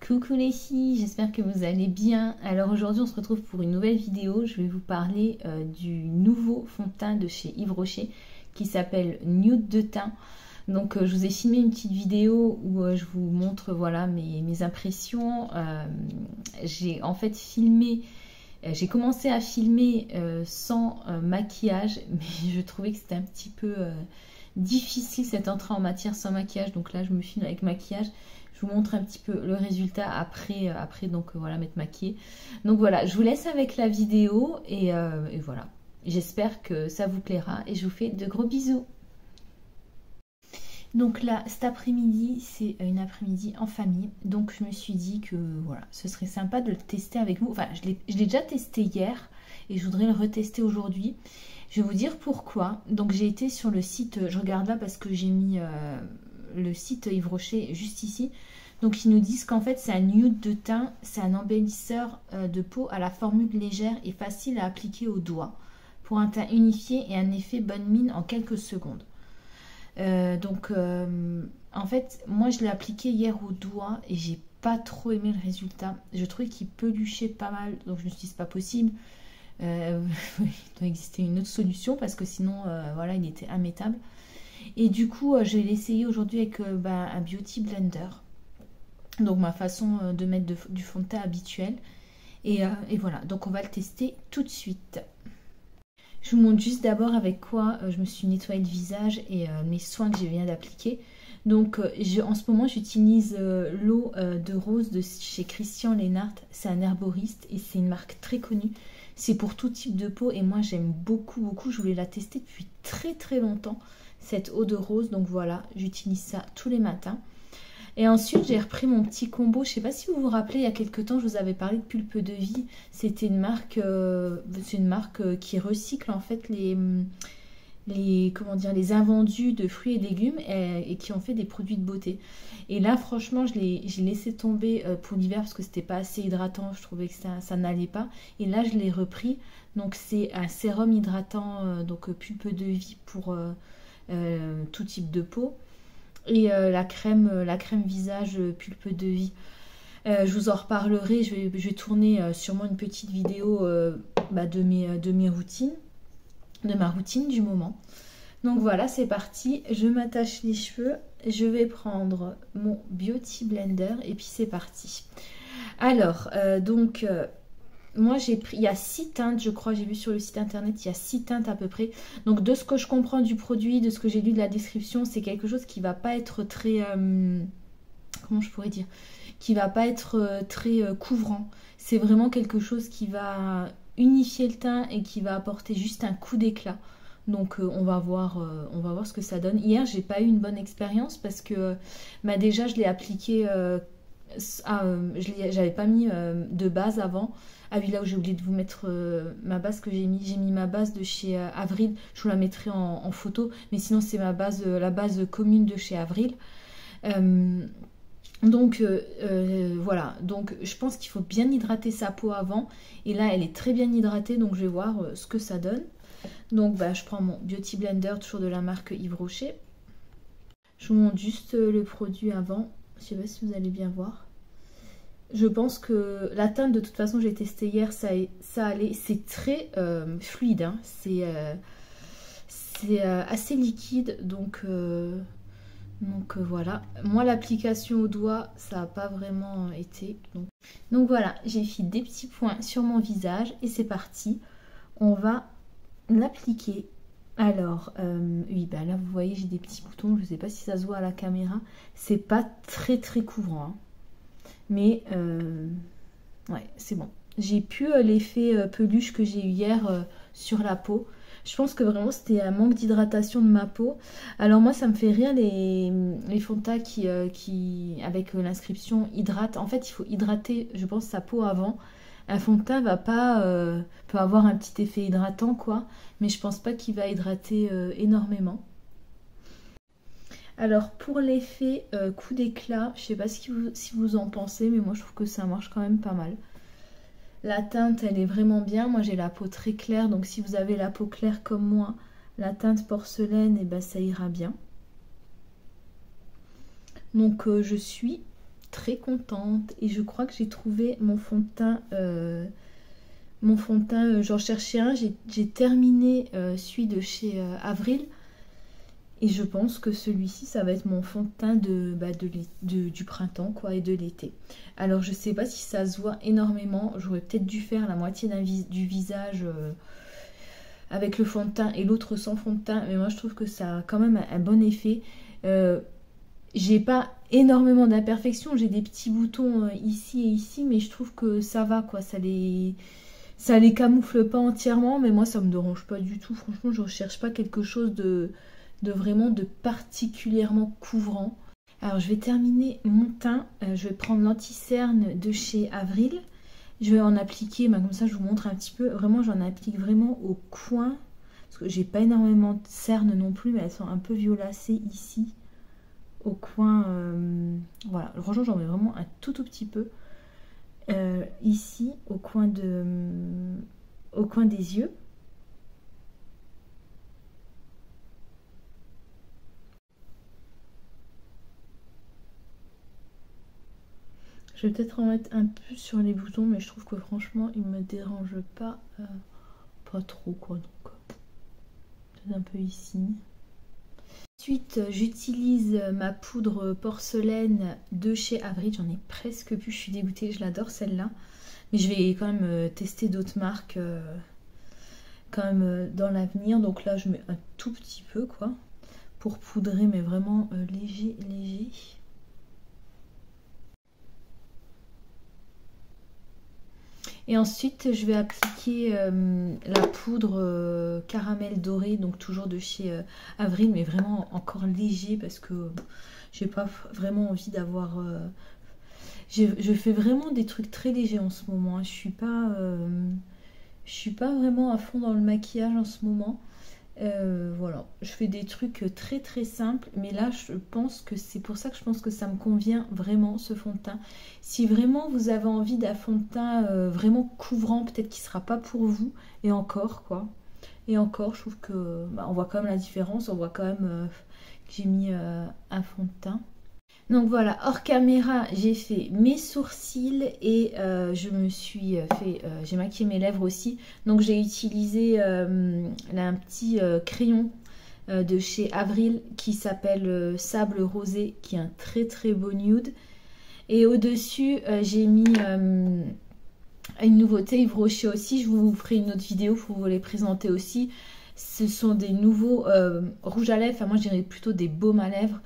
Coucou les filles, j'espère que vous allez bien. Alors aujourd'hui on se retrouve pour une nouvelle vidéo. Je vais vous parler du nouveau fond de teint de chez Yves Rocher qui s'appelle Nude de teint. Donc je vous ai filmé une petite vidéo où je vous montre voilà mes impressions. J'ai en fait filmé, j'ai commencé à filmer sans maquillage, mais je trouvais que c'était un petit peu difficile cette entrée en matière sans maquillage. Donc là je me filme avec maquillage. Je vous montre un petit peu le résultat après donc voilà, m'être maquillée. Donc voilà, je vous laisse avec la vidéo et voilà. J'espère que ça vous plaira et je vous fais de gros bisous. Donc là, cet après-midi, c'est une après-midi en famille. Donc je me suis dit que voilà, ce serait sympa de le tester avec vous. Enfin, je l'ai déjà testé hier et je voudrais le retester aujourd'hui. Je vais vous dire pourquoi. Donc j'ai été sur le site, je regarde là parce que j'ai mis le site Yves Rocher juste ici. Donc ils nous disent qu'en fait c'est un nude de teint, c'est un embellisseur de peau à la formule légère et facile à appliquer au doigt pour un teint unifié et un effet bonne mine en quelques secondes. En fait moi je l'ai appliqué hier au doigt et j'ai pas trop aimé le résultat. Je trouvais qu'il peluchait pas mal, donc je me suis dit c'est pas possible. Il doit exister une autre solution parce que sinon voilà, il était immétable. Et du coup je vais l'essayer aujourd'hui avec un Beauty Blender, donc ma façon de mettre du fond de teint habituel. Et voilà, donc on va le tester tout de suite. Je vous montre juste d'abord avec quoi je me suis nettoyé le visage et mes soins que je viens d'appliquer. Donc en ce moment j'utilise l'eau de rose de chez Christian Lennart. C'est un herboriste et c'est une marque très connue. C'est pour tout type de peau et moi j'aime beaucoup. Je voulais la tester depuis très longtemps, cette eau de rose. Donc voilà, j'utilise ça tous les matins. Et ensuite j'ai repris mon petit combo. Je ne sais pas si vous vous rappelez, il y a quelques temps je vous avais parlé de Pulpe de Vie. C'était une marque, qui recycle en fait les invendus de fruits et légumes et qui ont fait des produits de beauté. Et là franchement j'ai laissé tomber pour l'hiver parce que c'était pas assez hydratant, je trouvais que ça n'allait pas. Et là je l'ai repris. Donc c'est un sérum hydratant, donc Pulpe de Vie pour tout type de peau. Et la crème visage Pulpe de Vie. Je vous en reparlerai, je vais tourner sûrement une petite vidéo de mes routines, de ma routine du moment. Donc voilà, c'est parti, je m'attache les cheveux, je vais prendre mon Beauty Blender et puis c'est parti. Alors, moi j'ai pris, il y a 6 teintes je crois, j'ai vu sur le site internet, il y a 6 teintes à peu près. Donc de ce que je comprends du produit, de ce que j'ai lu de la description, c'est quelque chose qui va pas être très, comment je pourrais dire, qui va pas être très couvrant. C'est vraiment quelque chose qui va unifier le teint et qui va apporter juste un coup d'éclat. Donc on va voir ce que ça donne. Hier j'ai pas eu une bonne expérience parce que déjà je l'ai appliqué, j'avais pas mis de base avant. Ah oui, là où j'ai oublié de vous mettre ma base que j'ai mis ma base de chez Avril. Je vous la mettrai en photo, mais sinon c'est ma base, la base commune de chez Avril. Voilà, donc je pense qu'il faut bien hydrater sa peau avant. Et là elle est très bien hydratée, donc je vais voir ce que ça donne. Donc je prends mon Beauty Blender, toujours de la marque Yves Rocher. Je vous montre juste le produit avant. Je sais pas si vous allez bien voir. Je pense que la teinte, de toute façon, j'ai testé hier, ça allait. C'est très fluide, hein. C'est assez liquide, donc voilà. Moi, l'application au doigt, ça n'a pas vraiment été. Donc voilà, j'ai fait des petits points sur mon visage et c'est parti. On va l'appliquer. Alors, oui, là, vous voyez, j'ai des petits boutons. Je ne sais pas si ça se voit à la caméra. C'est pas très couvrant, hein. Mais ouais, c'est bon. J'ai plus l'effet peluche que j'ai eu hier sur la peau. Je pense que vraiment c'était un manque d'hydratation de ma peau. Alors moi ça me fait rire les fonds de teint qui avec l'inscription hydrate. En fait il faut hydrater, je pense, sa peau avant. Un fond de teint va pas peut avoir un petit effet hydratant quoi, mais je pense pas qu'il va hydrater énormément. Alors pour l'effet coup d'éclat, je sais pas si vous en pensez, mais moi je trouve que ça marche quand même pas mal. La teinte elle est vraiment bien, moi j'ai la peau très claire, donc si vous avez la peau claire comme moi, la teinte porcelaine, ça ira bien. Donc je suis très contente et je crois que j'ai trouvé mon fond de teint. J'en cherchais un, j'ai terminé celui de chez Avril. Et je pense que celui-ci, ça va être mon fond de teint du printemps quoi, et de l'été. Alors je sais pas si ça se voit énormément. J'aurais peut-être dû faire la moitié du visage avec le fond de teint et l'autre sans fond de teint. Mais moi je trouve que ça a quand même un bon effet. J'ai pas énormément d'imperfections. J'ai des petits boutons ici et ici. Mais je trouve que ça va quoi. Ça les camoufle pas entièrement. Mais moi ça me dérange pas du tout. Franchement je recherche pas quelque chose de vraiment de particulièrement couvrant. Alors je vais terminer mon teint, je vais prendre l'anti-cerne de chez Avril, je vais en appliquer, comme ça je vous montre un petit peu, vraiment j'en applique vraiment au coin, parce que j'ai pas énormément de cernes non plus, mais elles sont un peu violacées ici, au coin, voilà, franchement j'en mets vraiment un tout petit peu, ici, au coin des yeux. Je vais peut-être en mettre un peu sur les boutons, mais je trouve que franchement, ils me dérangent pas, pas trop quoi. Donc, peut-être un peu ici. Ensuite, j'utilise ma poudre porcelaine de chez Avril. J'en ai presque plus, je suis dégoûtée, je l'adore celle-là. Mais je vais quand même tester d'autres marques quand même dans l'avenir. Donc là, je mets un tout petit peu quoi, pour poudrer, mais vraiment léger, léger. Et ensuite, je vais appliquer la poudre caramel doré, donc toujours de chez Avril, mais vraiment encore léger parce que j'ai pas vraiment envie d'avoir... je fais vraiment des trucs très légers en ce moment. Hein. Je suis pas vraiment à fond dans le maquillage en ce moment. Voilà, je fais des trucs très très simples, mais là je pense que c'est pour ça que je pense que ça me convient vraiment ce fond de teint. Si vraiment vous avez envie d'un fond de teint vraiment couvrant, peut-être qu'il sera pas pour vous, et encore quoi. Et encore, je trouve que on voit quand même la différence, on voit quand même que j'ai mis un fond de teint. Donc voilà, hors caméra, j'ai fait mes sourcils et je me suis fait, j'ai maquillé mes lèvres aussi. Donc j'ai utilisé un petit crayon de chez Avril qui s'appelle Sable Rosé, qui est un très très beau nude. Et au-dessus, j'ai mis une nouveauté Yves Rocher aussi. Je vous ferai une autre vidéo pour vous les présenter aussi. Ce sont des nouveaux rouges à lèvres, enfin moi je dirais plutôt des baumes à lèvres.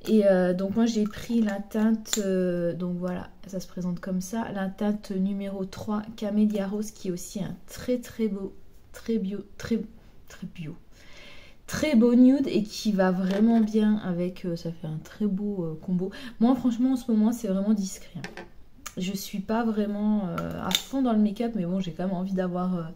Et donc moi j'ai pris la teinte, donc voilà, ça se présente comme ça, la teinte numéro 3 Camélia Rose, qui est aussi un très très beau, très beau nude et qui va vraiment bien avec, ça fait un très beau combo. Moi franchement en ce moment c'est vraiment discret. Hein. Je suis pas vraiment à fond dans le make-up, mais bon j'ai quand même envie d'avoir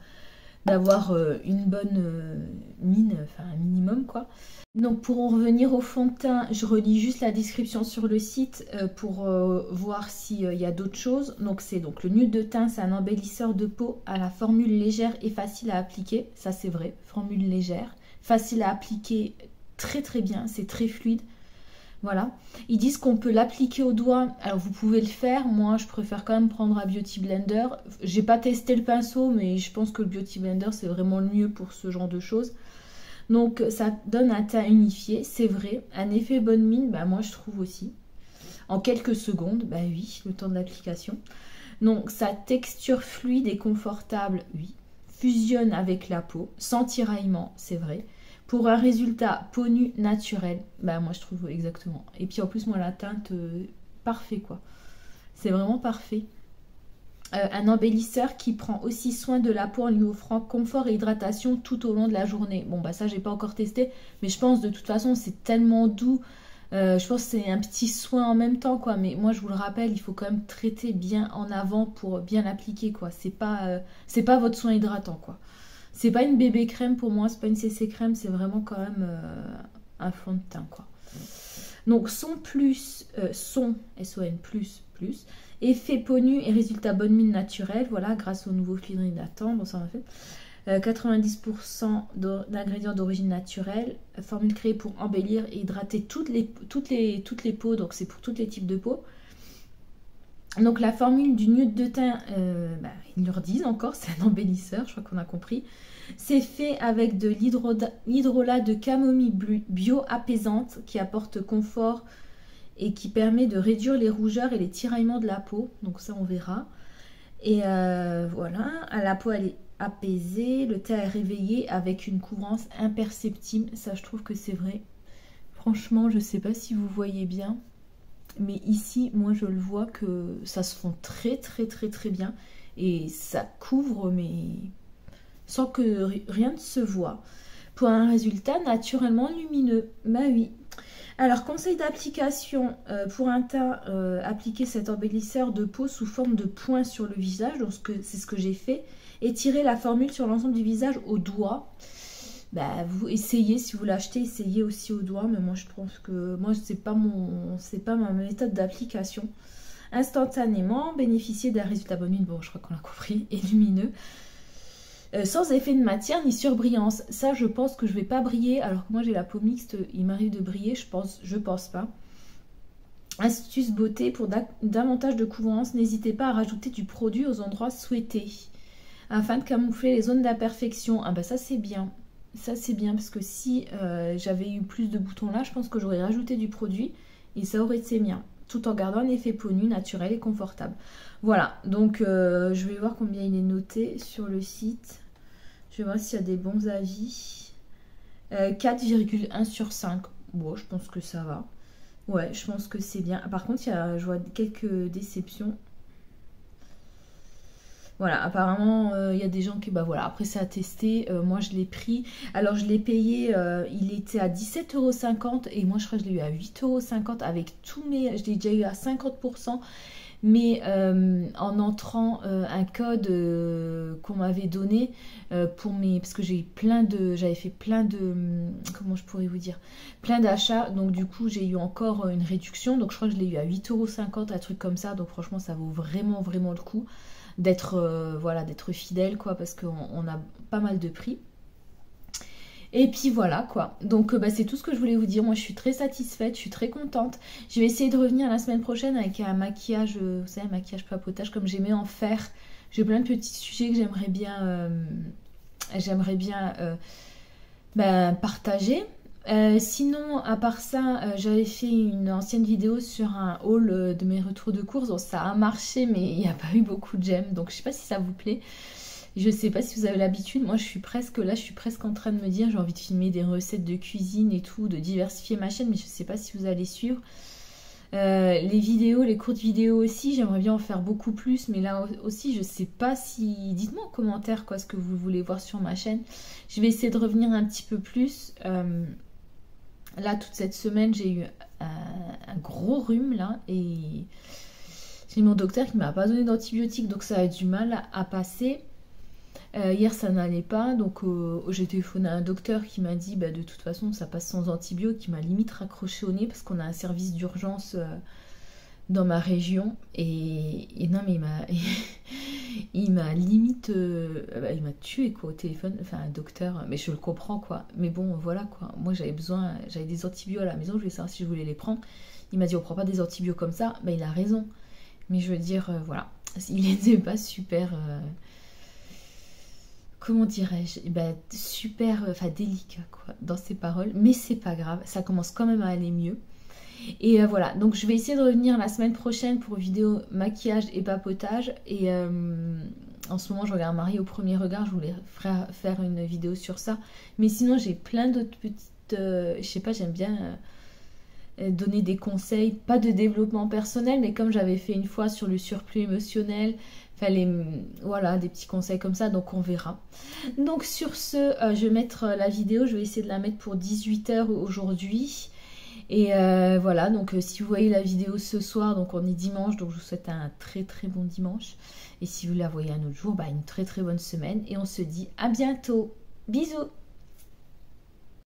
une bonne mine, enfin un minimum quoi. Donc pour en revenir au fond de teint, je relis juste la description sur le site pour voir s'il y a d'autres choses. Donc c'est donc le nude de teint, c'est un embellisseur de peau à la formule légère et facile à appliquer. Ça c'est vrai, formule légère, facile à appliquer, très très bien, c'est très fluide. Voilà, ils disent qu'on peut l'appliquer au doigt, alors vous pouvez le faire, moi je préfère quand même prendre un Beauty Blender. J'ai pas testé le pinceau, mais je pense que le Beauty Blender c'est vraiment le mieux pour ce genre de choses. Donc ça donne un teint unifié, c'est vrai, un effet bonne mine, bah moi je trouve aussi. En quelques secondes, bah oui, le temps de l'application. Donc sa texture fluide et confortable, oui, fusionne avec la peau, sans tiraillement, c'est vrai. Pour un résultat peau nue naturel, bah moi je trouve exactement. Et puis en plus moi la teinte, parfait quoi. C'est vraiment parfait. Un embellisseur qui prend aussi soin de la peau en lui offrant confort et hydratation tout au long de la journée. Bon bah ça j'ai pas encore testé, mais je pense de toute façon c'est tellement doux. Je pense que c'est un petit soin en même temps quoi. Mais moi je vous le rappelle, il faut quand même traiter bien en avant pour bien l'appliquer quoi. C'est pas votre soin hydratant quoi. C'est pas une bébé crème pour moi, c'est pas une CC crème, c'est vraiment quand même un fond de teint quoi. Donc son plus, SON plus, effet peau nue et résultat bonne mine naturelle, voilà, grâce au nouveau fluide hydratant, bon ça m'a fait. 90% d'ingrédients d'origine naturelle, formule créée pour embellir et hydrater toutes les peaux, donc c'est pour tous les types de peau. Donc la formule du nude de teint, ils leur disent encore, c'est un embellisseur, je crois qu'on a compris. C'est fait avec de l'hydrolat de camomille bio apaisante qui apporte confort et qui permet de réduire les rougeurs et les tiraillements de la peau. Donc ça, on verra. Et voilà, la peau, elle est apaisée, le teint est réveillé avec une couvrance imperceptible. Ça, je trouve que c'est vrai. Franchement, je ne sais pas si vous voyez bien. Mais ici, moi, je le vois que ça se fond très, très, très, très bien. Et ça couvre, mais sans que rien ne se voit. Pour un résultat naturellement lumineux. Bah oui. Alors, conseil d'application. Pour un teint, appliquez cet embellisseur de peau sous forme de points sur le visage. Donc, c'est ce que j'ai fait. Étirez la formule sur l'ensemble du visage au doigt. Bah, vous essayez, si vous l'achetez, essayez aussi au doigt, mais moi je pense que moi c'est pas ma méthode d'application. Instantanément, bénéficier d'un résultat bonne, bon je crois qu'on l'a compris, et lumineux, sans effet de matière ni surbrillance. Ça je pense que je vais pas briller, alors que moi j'ai la peau mixte, il m'arrive de briller, je pense pas. Astuce beauté, pour davantage de couvrance, n'hésitez pas à rajouter du produit aux endroits souhaités, afin de camoufler les zones d'imperfection. Ah bah ça c'est bien. Ça c'est bien parce que si j'avais eu plus de boutons là, je pense que j'aurais rajouté du produit et ça aurait été bien. Tout en gardant un effet peau nue naturel et confortable. Voilà, donc je vais voir combien il est noté sur le site. Je vais voir s'il y a des bons avis. 4,1 sur 5. Bon, je pense que ça va. Ouais, je pense que c'est bien. Par contre, je vois quelques déceptions. Voilà, apparemment, il y a des gens qui... Bah voilà, après c'est à tester. Moi, je l'ai pris. Alors, je l'ai payé, il était à 17,50 € et moi, je crois que je l'ai eu à 8,50 € avec tous mes... Je l'ai déjà eu à 50%. Mais en entrant un code qu'on m'avait donné pour mes... Parce que j'avais fait plein de... Comment je pourrais vous dire? Plein d'achats. Donc, du coup, j'ai eu encore une réduction. Donc, je crois que je l'ai eu à 8,50 €, un truc comme ça. Donc, franchement, ça vaut vraiment, vraiment le coup d'être voilà, d'être fidèle, quoi, parce qu'on a pas mal de prix. Et puis voilà quoi, donc bah, c'est tout ce que je voulais vous dire. Moi je suis très satisfaite, je suis très contente. Je vais essayer de revenir la semaine prochaine avec un maquillage, vous savez, un maquillage papotage comme j'aimais en faire. J'ai plein de petits sujets que j'aimerais bien bah, partager. Sinon, à part ça, j'avais fait une ancienne vidéo sur un haul de mes retours de courses. Bon, ça a marché, mais il n'y a pas eu beaucoup de j'aime. Donc, je sais pas si ça vous plaît. Je sais pas si vous avez l'habitude. Moi, je suis presque en train de me dire, j'ai envie de filmer des recettes de cuisine et tout, de diversifier ma chaîne, mais je sais pas si vous allez suivre. Les vidéos, les courtes vidéos aussi, j'aimerais bien en faire beaucoup plus, mais là aussi je sais pas si... Dites-moi en commentaire quoi ce que vous voulez voir sur ma chaîne. Je vais essayer de revenir un petit peu plus. Là toute cette semaine j'ai eu un gros rhume là et j'ai mon docteur qui m'a pas donné d'antibiotiques, donc ça a du mal à passer. Hier ça n'allait pas, donc j'ai téléphoné à un docteur qui m'a dit bah, de toute façon ça passe sans antibio, qui m'a limite raccroché au nez parce qu'on a un service d'urgence dans ma région et non mais il m'a limite il m'a tué quoi au téléphone, enfin un docteur, mais je le comprends quoi, mais bon voilà quoi, moi j'avais des antibiotiques à la maison, je voulais savoir si je voulais les prendre. Il m'a dit on prend pas des antibiotiques comme ça, bah il a raison, mais je veux dire voilà, il n'était pas super comment dirais-je, super, délicat quoi, dans ses paroles, mais c'est pas grave, ça commence quand même à aller mieux. Et voilà, donc je vais essayer de revenir la semaine prochaine pour vidéo maquillage et papotage. Et en ce moment, je regarde Marie au premier regard, je voulais faire une vidéo sur ça. Mais sinon, j'ai plein d'autres petites, je sais pas, j'aime bien donner des conseils, pas de développement personnel, mais comme j'avais fait une fois sur le surplus émotionnel. Voilà, des petits conseils comme ça, donc on verra. Donc sur ce, je vais mettre la vidéo, je vais essayer de la mettre pour 18 h aujourd'hui. Et voilà, donc si vous voyez la vidéo ce soir, donc on est dimanche, donc je vous souhaite un très très bon dimanche. Et si vous la voyez un autre jour, une très très bonne semaine. Et on se dit à bientôt. Bisous!